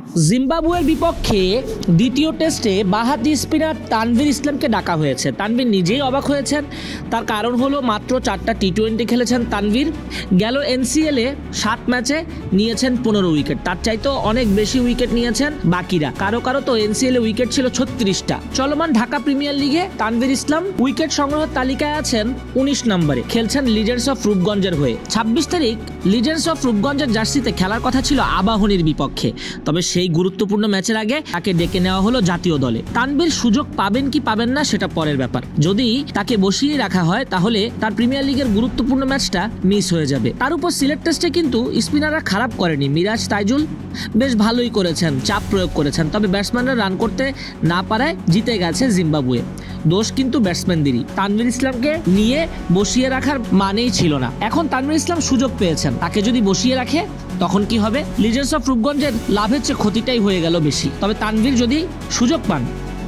জিম্বাবুয়ের বিপক্ষে দ্বিতীয় টেস্টে বাঁহাতি স্পিনার তানভীর ইসলামকে ডাকা হয়েছে। তানভীর নিজেই অবাক হয়েছেন, তার কারণ হলো মাত্র 4টা টি-20 খেলেছেন তানভীর। গেল এনসিএলে 7 ম্যাচে নিয়েছেন 15 উইকেট, তার চাইতেও অনেক বেশি উইকেট নিয়েছেন বাকিরা। কারো কারো তো এনসিএলে উইকেট ছিল 36টা। চলমান ঢাকা প্রিমিয়ার লিগে তানভীর ইসলাম উইকেট সংগ্রহের তালিকায় আছেন 19 নম্বরে, খেলছেন লিজেন্ডস অফ রূপগঞ্জের হয়ে। 26 তারিখ লিজেন্ডস অফ রূপগঞ্জের জার্সিতে খেলার কথা ছিল আবাহনীর বিপক্ষে, তবে সেই গুরুত্বপূর্ণ ম্যাচের আগে তাকে ডেকে নেওয়া হলো জাতীয় দলে। তানভীর সুযোগ পাবেন কি পাবেন না সেটা পরের ব্যাপার। যদি তাকে বসিয়ে রাখা হয় তাহলে তার প্রিমিয়ার লিগের গুরুত্বপূর্ণ ম্যাচটা মিস হয়ে যাবে। তার উপর সিলেট টেস্টে কিন্তু স্পিনাররা খারাপ করেনি। মিরাজ তাইজুল বেশ ভালোই করেছেন, চাপ প্রয়োগ করেছেন, তবে ব্যাটসম্যানরা রান করতে না পারায় জিতে গেছে জিম্বাবুয়ে। দোষ কিন্তু ব্যাটসম্যানদেরই। তানভীর ইসলামকে নিয়ে বসিয়ে রাখার মানেই ছিল না। এখন তানভীর ইসলাম সুযোগ পেয়েছেন, তাকে যদি বসিয়ে রাখে তখন কি হবে? লিজেন্ডস অফ রূপগঞ্জের লাভের চেয়ে ক্ষতিটাই হয়ে গেল বেশি। তবে তানভীর যদি সুযোগ পান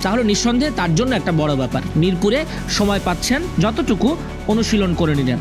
তাহলে নিঃসন্দেহে তার জন্য একটা বড় ব্যাপার। মিরপুরে সময় পাচ্ছেন, যতটুকু অনুশীলন করে নিলেন।